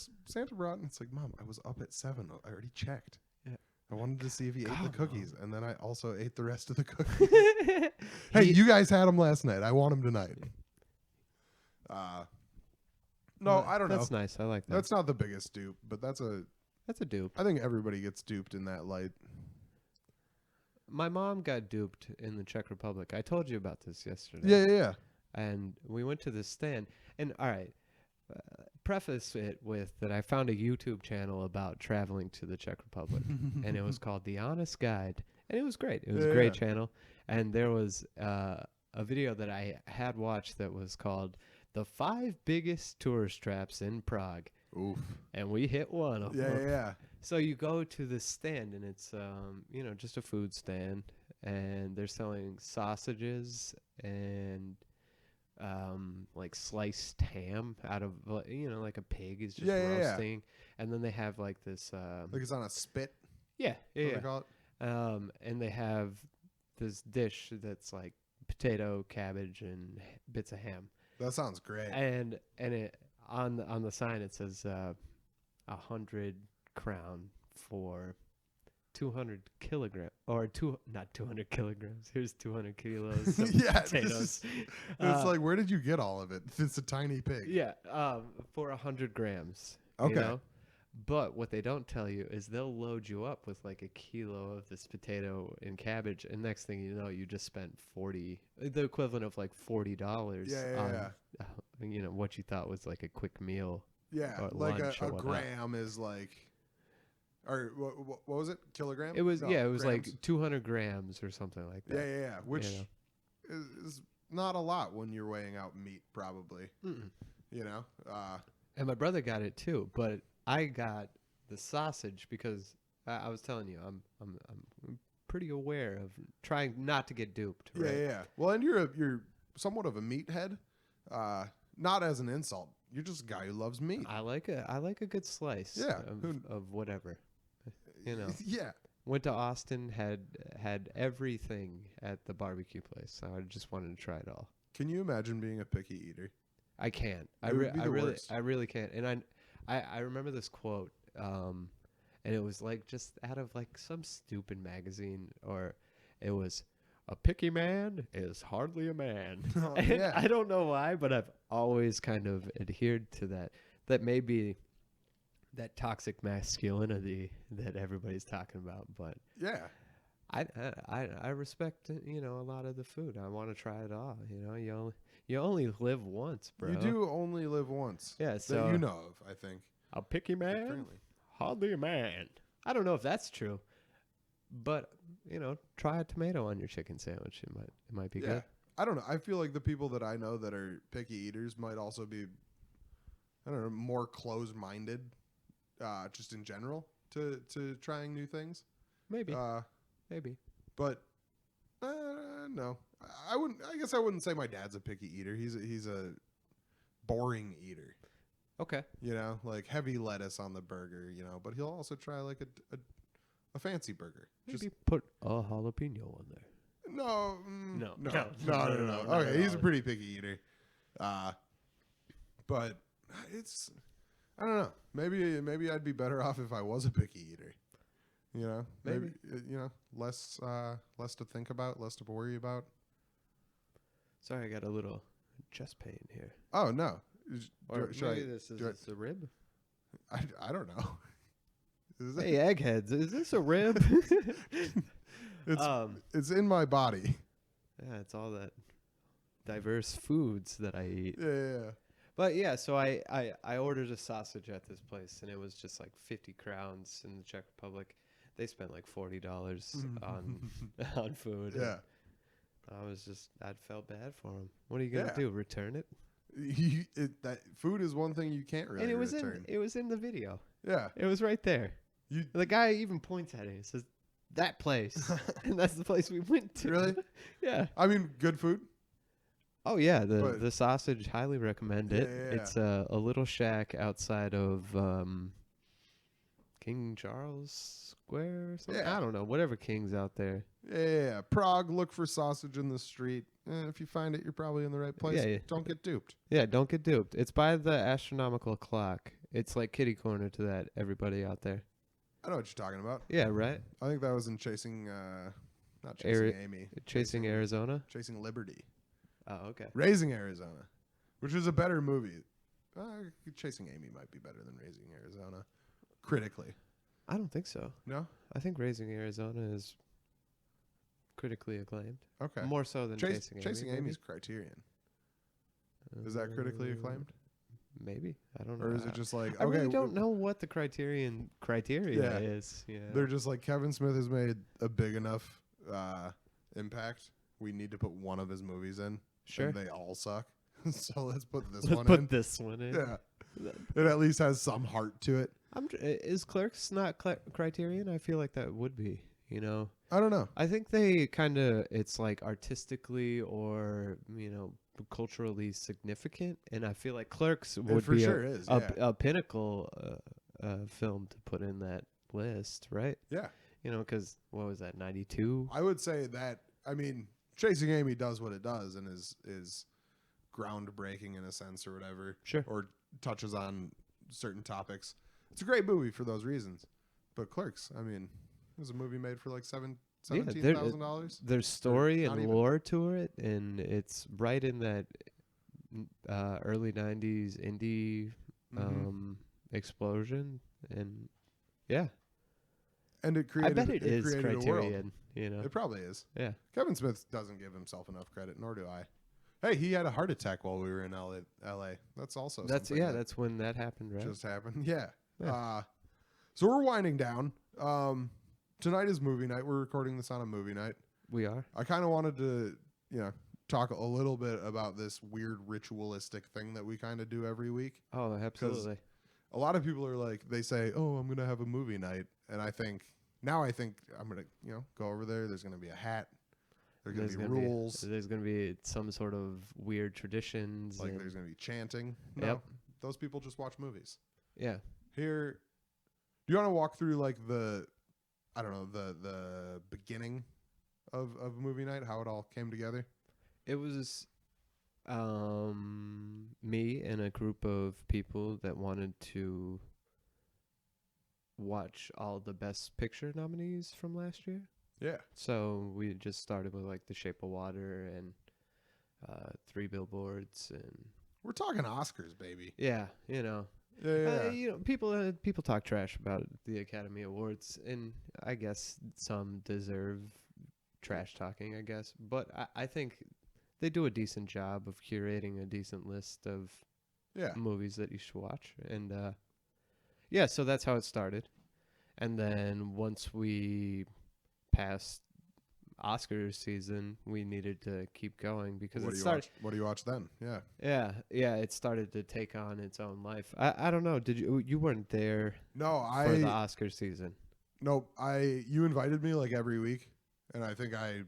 A: brought. And it's like, Mom, I was up at 7. I already checked.
B: Yeah.
A: I wanted to see if he ate
B: God,
A: the cookies,
B: Mom.
A: and then I also ate the rest of the cookies. Hey, you guys had them last night. I want them tonight. No, I don't know.
B: That's nice. I like that.
A: That's not the biggest dupe, but that's a
B: dupe.
A: I think everybody gets duped in that light.
B: My mom got duped in the Czech Republic. I told you about this yesterday.
A: Yeah.
B: And we went to this stand. And all right, preface it with that I found a YouTube channel about traveling to the Czech Republic, and it was called The Honest Guide, and it was great. It was a great channel, and there was a video that I had watched that was called "The 5 Biggest Tourist Traps in Prague,"
A: Oof.
B: and we hit one of them.
A: Yeah.
B: So you go to this stand, and it's you know, just a food stand, and they're selling sausages and like sliced ham out of, you know, like a pig is just roasting, and then they have like this
A: Like it's on a spit.
B: yeah.
A: What they call it?
B: And they have this dish that's like potato, cabbage, and bits of ham,
A: That sounds great.
B: and it on the sign it says 100 crown for 200 kilogram or not 200 kilograms. Here's 200 kilos of
A: Yeah,
B: potatoes.
A: It's like, where did you get all of it? It's a tiny pig.
B: Yeah, for 100 grams.
A: Okay.
B: You know? But what they don't tell you is they'll load you up with like a kilo of this potato and cabbage, and next thing you know, you just spent the equivalent of like $40 on you know, what you thought was like a quick meal.
A: Yeah,
B: or
A: like
B: lunch
A: a
B: or whatnot.
A: gram is like, or what was it? Kilogram?
B: It was
A: No,
B: it was
A: grams.
B: like 200 grams or something like that.
A: Yeah. Which
B: you know?
A: is not a lot when you're weighing out meat, probably.
B: Mm-mm.
A: You know.
B: And my brother got it too, but I got the sausage because I was telling you I'm pretty aware of trying not to get duped. Right?
A: Yeah. Well, and you're somewhat of a meathead. Not as an insult. You're just a guy who loves meat.
B: I like a good slice.
A: Yeah.
B: Of whatever. You know.
A: Yeah.
B: Went to Austin, had everything at the barbecue place. So I just wanted to try it all.
A: Can you imagine being a picky eater?
B: I can't.
A: It would be the worst.
B: I really can't. And I remember this quote, and it was like just out of like some stupid magazine, or it was a picky man is hardly a man.
A: Oh,
B: And
A: yeah.
B: I don't know why, but I've always kind of adhered to that. That may be that toxic masculinity that everybody's talking about, but
A: Yeah.
B: I respect a lot of the food. I want to try it all. You only live once, bro.
A: You do only live once.
B: Yeah,
A: That
B: so
A: you know of, I think.
B: a picky man,
A: Apparently.
B: hardly a man. I don't know if that's true, but try a tomato on your chicken sandwich. It might be
A: Yeah.
B: good.
A: I don't know. I feel like the people that I know that are picky eaters might also be, I don't know, more closed-minded, just in general to trying new things.
B: Maybe, maybe.
A: But no, I wouldn't. I guess I wouldn't say my dad's a picky eater. He's a boring eater.
B: Okay.
A: Like heavy lettuce on the burger. But he'll also try like a fancy burger.
B: Maybe put a jalapeno on there.
A: No,
B: No.
A: no.
B: Not
A: Okay,
B: at
A: he's a
B: all.
A: pretty picky eater. But it's, I don't know. Maybe I'd be better off if I was a picky eater.
B: Maybe.
A: Less to think about, less to worry about.
B: Sorry, I got a little chest pain here.
A: Oh no.
B: Or
A: Should
B: maybe
A: I-
B: this is
A: do I-
B: this a rib.
A: I don't know. Is it-
B: Hey, eggheads, is this a rib?
A: It's it's in my body.
B: Yeah, it's all that diverse foods that I eat.
A: Yeah.
B: But yeah, so I ordered a sausage at this place, and it was just like 50 crowns in the Czech Republic. They spent like $40 on food.
A: Yeah.
B: I felt bad for them. What are you gonna
A: Yeah.
B: do? Return it?
A: That food is one thing you can't really
B: And
A: return.
B: it was in the video.
A: Yeah.
B: It was right there.
A: You
B: The guy even points at it. He says, "That place," and that's the place we went to.
A: Really?
B: Yeah.
A: I mean, good food.
B: Oh yeah,
A: But-
B: the sausage, highly recommend it.
A: Yeah.
B: It's a little shack outside of King Charles Square or something.
A: Yeah.
B: I don't know, whatever King's out there.
A: Yeah. Prague, look for sausage in the street. If you find it, you're probably in the right place.
B: Yeah.
A: Don't get duped.
B: Yeah, don't get duped. It's by the astronomical clock. It's like kitty corner to that. Everybody out there.
A: I know what you're talking about.
B: Yeah, right.
A: I think that was in Chasing, not Chasing Amy.
B: Chasing Arizona.
A: Chasing Liberty.
B: Oh, okay.
A: Raising Arizona, which is a better movie. Chasing Amy might be better than Raising Arizona, critically.
B: I don't think so.
A: No?
B: I think Raising Arizona is critically acclaimed.
A: Okay.
B: More so than Chasing Amy.
A: Chasing
B: maybe.
A: Amy's Criterion. Is that critically acclaimed?
B: Maybe. I don't know.
A: Or is it just like,
B: I
A: okay,
B: really don't know what the criteria
A: Yeah.
B: is. Yeah.
A: they're just like, Kevin Smith has made a big enough impact. We need to put one of his movies in.
B: Sure.
A: And they all suck. So let's put this
B: Let's
A: one
B: put
A: in.
B: this one in.
A: Yeah. It at least has some heart to it.
B: Is Clerks not Criterion? I feel like that would be.
A: I don't know.
B: I think they kind of, it's like artistically or culturally significant, and I feel like Clerks would
A: for
B: be
A: sure is, yeah.
B: a pinnacle film to put in that list, right?
A: Yeah.
B: Because what was that, 92?
A: I would say that, I mean, Chasing Amy does what it does and is groundbreaking in a sense or whatever.
B: Sure.
A: Or touches on certain topics. It's a great movie for those reasons. But Clerks, I mean, it was a movie made for like $17,000.
B: There's story
A: not
B: and
A: even.
B: lore to it, and it's right in that early 90s indie
A: Mhm.
B: explosion, and yeah,
A: And it
B: I
A: created
B: bet it is
A: created a world.
B: Criterion.
A: It probably is.
B: Yeah.
A: Kevin Smith doesn't give himself enough credit, nor do I. Hey, he had a heart attack while we were in LA. That's also something that
B: That's when that happened, right?
A: just happened. Yeah.
B: Yeah.
A: So we're winding down. Tonight is movie night. We're recording this on a movie night.
B: We are.
A: I kind of wanted to, talk a little bit about this weird ritualistic thing that we kind of do every week.
B: Oh, absolutely.
A: A lot of people are like, they say, "Oh, I'm gonna have a movie night," and I think I'm gonna, go over there. There's gonna be a hat. There's gonna be rules.
B: There's gonna be some sort of weird traditions.
A: Like
B: and-
A: there's gonna be chanting. No,
B: Yep.
A: those people just watch movies.
B: yeah.
A: Here, do you want to walk through like the beginning of movie night, how it all came together?
B: It was me and a group of people that wanted to watch all the Best Picture nominees from last year.
A: Yeah.
B: So we just started with like The Shape of Water and Three Billboards and
A: We're talking Oscars, baby.
B: yeah,
A: Yeah.
B: people talk trash about the Academy Awards, and I guess some deserve trash talking, I guess. But I think they do a decent job of curating a decent list of
A: Yeah.
B: movies that you should watch, and yeah, so that's how it started. And then once we passed Oscars season, we needed to keep going because
A: What
B: it
A: do you
B: started.
A: watch? What do you watch then? Yeah.
B: Yeah, it started to take on its own life. I don't know. Did you weren't there
A: No,
B: for the Oscar season?
A: Nope. You invited me like every week, and I think I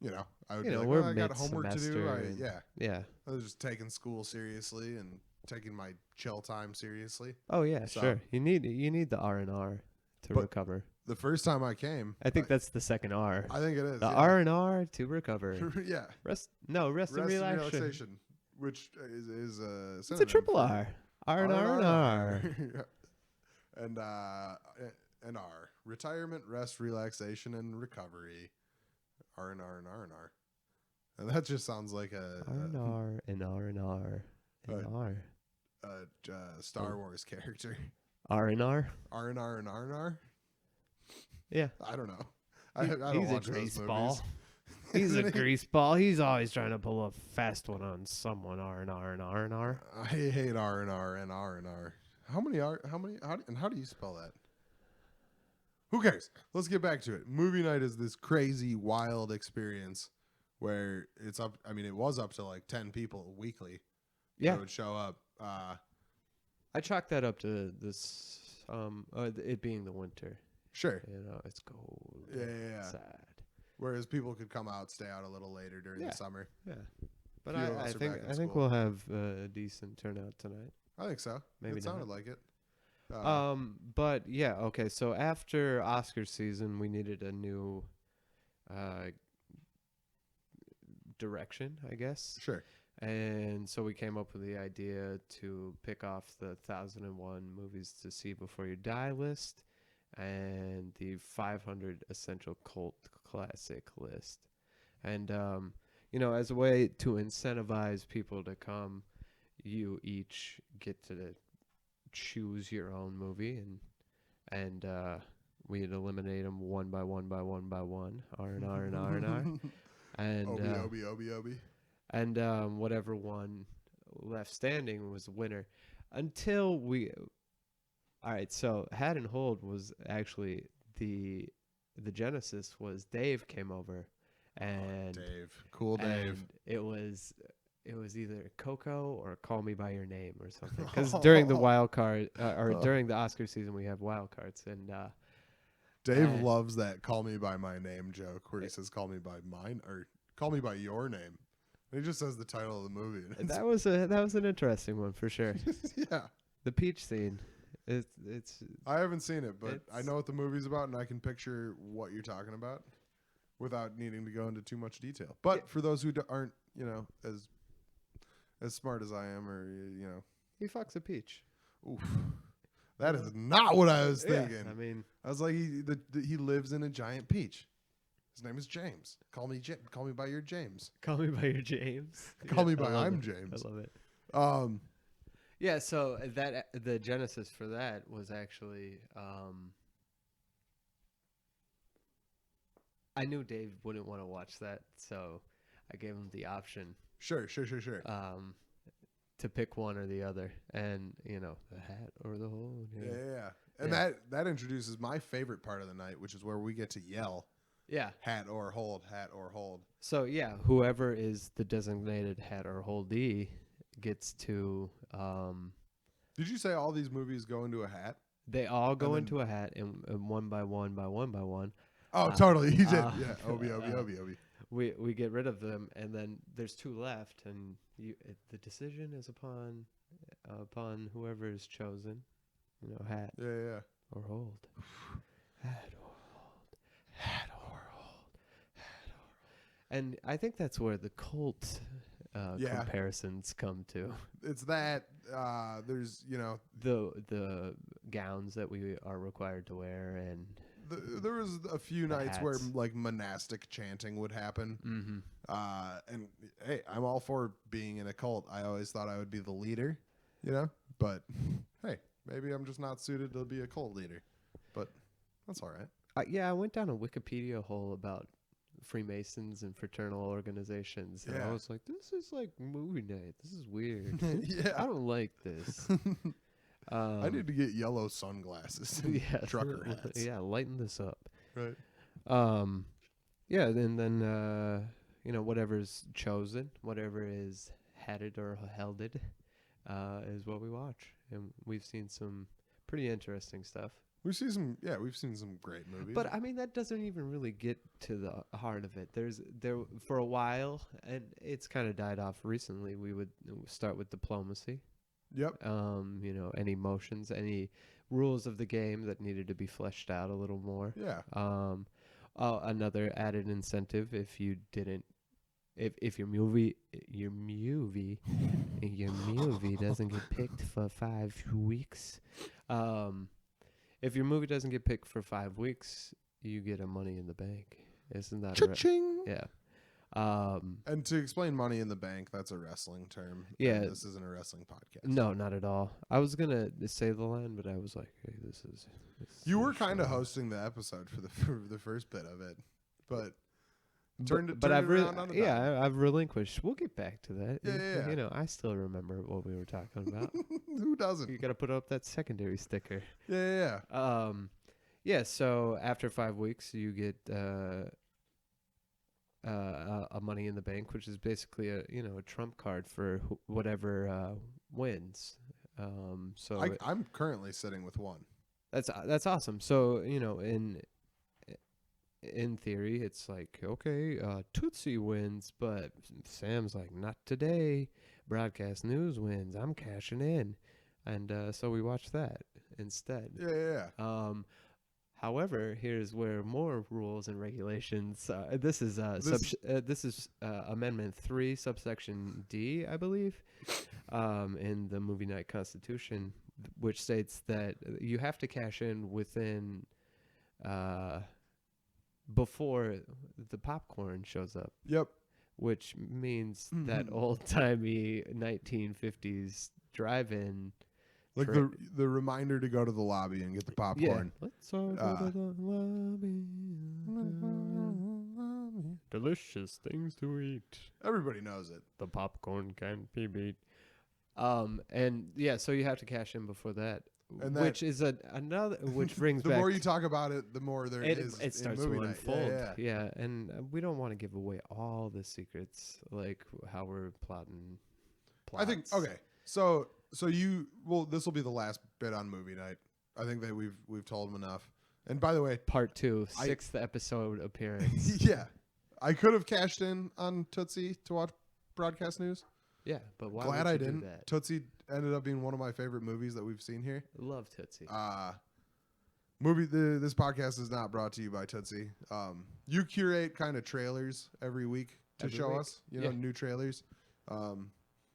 A: would be like,
B: we're
A: I got homework to do.
B: mid-semester and- Yeah.
A: I was just taking school seriously and taking my chill time seriously.
B: Oh yeah,
A: So-
B: sure. You need the R&R to
A: But-
B: recover.
A: The first time I came,
B: I think that's the second R.
A: I think it is
B: The
A: yeah.
B: R&R to recover.
A: yeah.
B: Rest and relaxation.
A: Which is a
B: It's a triple R. R&R.
A: and R. Retirement, rest, relaxation, and recovery. R&R and R&R. And that just sounds like
B: R&R and R&R and R.
A: a Star Wars character.
B: R&R?
A: R&R and R&R?
B: Yeah.
A: I don't know. I don't
B: He's a
A: watch those
B: grease
A: movies.
B: ball. He's a grease ball. He's always trying to pull a fast one on someone. R&R and R&R.
A: I hate R&R and R&R. How do you spell that? Who cares? Let's get back to it. Movie night is this crazy, wild experience where it was up to like 10 people weekly
B: Yeah.
A: that would show up.
B: I chalk that up to this, it being the winter.
A: Sure.
B: It's cold.
A: Yeah.
B: Sad.
A: Whereas people could come out, stay out a little later during
B: Yeah.
A: the summer.
B: Yeah. But
A: Few of
B: I
A: us are
B: think
A: back in
B: I think
A: school.
B: we'll have a decent turnout tonight.
A: I think so.
B: Maybe
A: it sounded
B: not.
A: like it.
B: But yeah, okay. So after Oscar season, we needed a new direction, I guess.
A: Sure.
B: And so we came up with the idea to pick off the 1001 movies to see before you die list and the 500 essential cult classic list. And as a way to incentivize people to come, you each get to choose your own movie, and we'd eliminate them one by one by one by one, R&R and R&R, and
A: Obi.
B: and whatever one left standing was the winner until we. All right, so Hat and Hold was actually the genesis was Dave came over, and
A: Dave, cool Dave.
B: and it was either Coco or Call Me by Your Name or something. Because during the wild card during the Oscar season, we have wild cards, and
A: Dave loves that "Call Me by My Name" joke where he says "Call me by mine" or "Call me by your name." And he just says the title of the movie. And
B: that was an interesting one for sure.
A: yeah.
B: The peach scene, it's
A: I haven't seen it, but I
B: It's-
A: know what the movie's about, and I can picture what you're talking about without needing to go into too much detail. But for those who aren't, as smart as I am, or
B: he fucks a peach.
A: oof, that is not what I was thinking.
B: I mean,
A: I was like, he lives in a giant peach. His name is James. Call me by your James.
B: Call Me by Your James.
A: Call me
B: I
A: by
B: love
A: I'm
B: it.
A: James.
B: I love it.
A: Um,
B: Yeah, so that the genesis for that was actually I knew Dave wouldn't want to watch that, so I gave him the option
A: sure.
B: to pick one or the other, and the hat or the hold.
A: Yeah. And
B: Yeah.
A: that introduces my favorite part of the night, which is where we get to yell
B: Yeah.
A: hat or hold, hat or hold.
B: So yeah, whoever is the designated hat or holdee gets to.
A: Did you say all these movies go into a hat?
B: They all go
A: then-
B: into a hat, and one by one by one by one.
A: Oh, totally. You did.
B: uh,
A: Yeah. Obi.
B: We get rid of them, and then there's two left, and the decision is upon whoever is chosen. Hat
A: Yeah.
B: or hold, hat or hold, hat or hold, hat or. And I think that's where the cult
A: Yeah.
B: comparisons come to.
A: It's that there's
B: The gowns that we are required to wear, and
A: there was a few
B: The
A: nights where
B: hats.
A: like monastic chanting would happen.
B: mm-hmm.
A: And hey, I'm all for being in a cult. I always thought I would be the leader, but hey, maybe I'm just not suited to be a cult leader, but that's all right.
B: Yeah, I went down a Wikipedia hole about Freemasons and fraternal organizations, and I
A: Yeah.
B: was like, this is like movie night. This is weird.
A: Yeah.
B: I don't like this.
A: I need to get yellow sunglasses and
B: yeah,
A: trucker hats.
B: Yeah, lighten this up.
A: Right.
B: Yeah, and then whatever's chosen, whatever is headed or helded, is what we watch, and we've seen some pretty interesting stuff.
A: We've seen some great movies.
B: But I mean, that doesn't even really get to the heart of it. There for a while, and it's kind of died off recently. We would start with diplomacy.
A: Yep.
B: Any motions, any rules of the game that needed to be fleshed out a little more.
A: Yeah.
B: Another added incentive if you didn't, if your movie doesn't get picked for 5 weeks, if your movie doesn't get picked for 5 weeks, you get a money in the bank. Isn't that
A: Cha-ching.
B: Yeah.
A: And to explain money in the bank, that's a wrestling term.
B: Yeah.
A: And this isn't a wrestling podcast.
B: No, not at all. I was gonna say the line, but I was like, "Hey, this is."
A: You were kind of hosting the episode for the first bit of it, but turned it
B: I've
A: around on a dime.
B: I've relinquished. We'll get back to that.
A: Yeah.
B: I still remember what we were talking about.
A: Who doesn't?
B: You got to put up that secondary sticker.
A: Yeah.
B: Yeah. So after 5 weeks, you get a money in the bank, which is basically a trump card for whatever wins. So
A: I'm currently sitting with one.
B: that's awesome. So in theory, it's like, okay, Tootsie wins, but Sam's like, not today. Broadcast News wins. I'm cashing in, and so we watch that instead.
A: Yeah.
B: However, here's where more rules and regulations. This is Amendment 3, subsection D, I believe, in the Movie Night Constitution, which states that you have to cash in within before the popcorn shows up.
A: Yep.
B: Which means that old-timey 1950s drive-in.
A: Like the reminder to go to the lobby and get the popcorn.
B: Yeah. Let's all go to the lobby. Delicious things to eat.
A: Everybody knows it.
B: The popcorn can't be beat. And yeah, so you have to cash in before that.
A: And
B: which is another, which brings
A: the
B: back.
A: The more you talk about it, the more there is.
B: It starts
A: in
B: to
A: movie
B: unfold.
A: night.
B: Yeah, and we don't want to give away all the secrets, like how we're plotting. Plots.
A: I think okay. So this will be the last bit on movie night. I think that we've told them enough. And by the way,
B: Part 2, 6th episode appearance.
A: Yeah, I could have cashed in on Tootsie to watch Broadcast News.
B: Yeah, but why?
A: Glad
B: would you
A: I
B: do
A: didn't.
B: that?
A: Tootsie ended up being one of my favorite movies that we've seen here.
B: Love Tootsie.
A: This podcast is not brought to you by Tootsie. You curate kind of trailers every week to show us, new trailers. And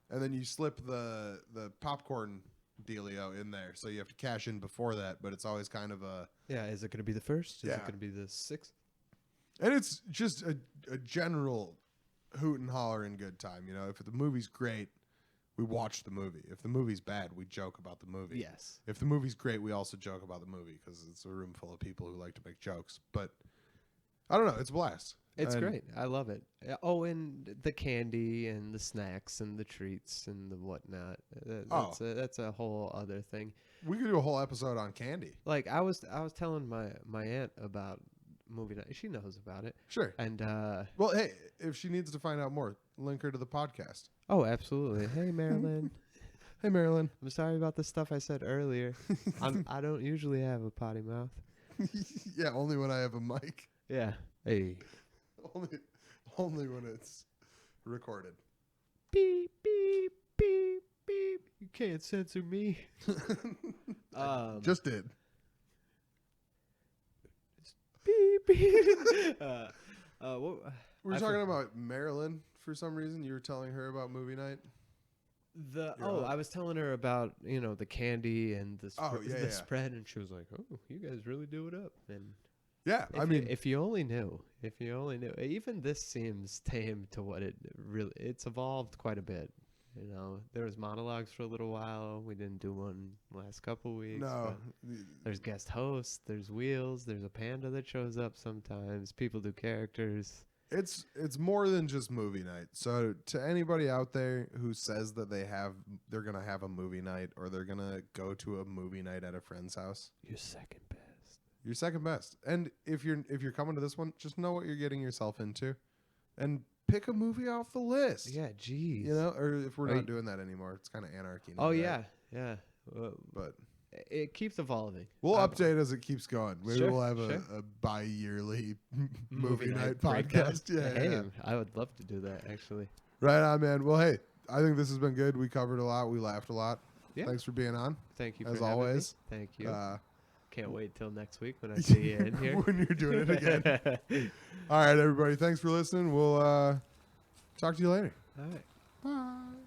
A: then you slip the popcorn dealio in there, so you have to cash in before that. But it's always kind of a
B: is it going to be the first? Is
A: Yeah.
B: it going to be the 6th?
A: and it's just a general hoot and holler and good time. If the movie's great, we watch the movie. If the movie's bad, we joke about the movie.
B: Yes.
A: If the movie's great, we also joke about the movie because it's a room full of people who like to make jokes. But I don't know, it's a blast.
B: It's
A: And
B: great. I love it. Oh, and the candy and the snacks and the treats and the whatnot. That's a whole other thing.
A: We could do a whole episode on candy.
B: Like I was telling my aunt about movie night. She knows about it.
A: Sure.
B: And
A: Well, hey, if she needs to find out more, link her to the podcast.
B: oh, absolutely. Hey, Marilyn.
A: Hey, Marilyn.
B: I'm sorry about the stuff I said earlier. I don't usually have a potty mouth.
A: Yeah, only when I have a mic.
B: Yeah. Hey.
A: Only when it's recorded.
B: Beep beep beep beep. You can't censor me.
A: Just did.
B: Beep beep.
A: We were talking about Marilyn for some reason. You were telling her about movie night.
B: I was telling her about the candy and the
A: yeah.
B: spread, and she was like, "Oh, you guys really do it up." And
A: Yeah,
B: if you only knew, even this seems tame to what it really. It's evolved quite a bit. There was monologues for a little while. We didn't do one last couple weeks.
A: no.
B: but there's guest hosts. There's wheels. There's a panda that shows up sometimes. People do characters.
A: It's more than just movie night. So to anybody out there who says that they're gonna have a movie night or they're gonna go to a movie night at a friend's house,
B: You're second best.
A: you're second best. And if you're coming to this one, just know what you're getting yourself into, and pick a movie off the list.
B: Yeah, geez.
A: Or if we're
B: Are
A: not
B: you-
A: doing that anymore, it's kind of anarchy.
B: Oh
A: right?
B: yeah.
A: But
B: It keeps evolving.
A: we'll update as it keeps going. Maybe
B: Sure,
A: we'll have
B: sure.
A: a bi-yearly movie night
B: breakdown.
A: podcast. Yeah,
B: Hey,
A: yeah.
B: I would love to do that actually.
A: Right on, man. Well, hey, I think this has been good. We covered a lot. We laughed a lot.
B: Yeah.
A: Thanks for being on.
B: Thank you
A: As
B: for having
A: always.
B: me. Thank you.
A: Uh,
B: Can't wait till next week when I see you in here.
A: when you're doing it again. All right, everybody. Thanks for listening. We'll talk to you later.
B: All right.
A: Bye.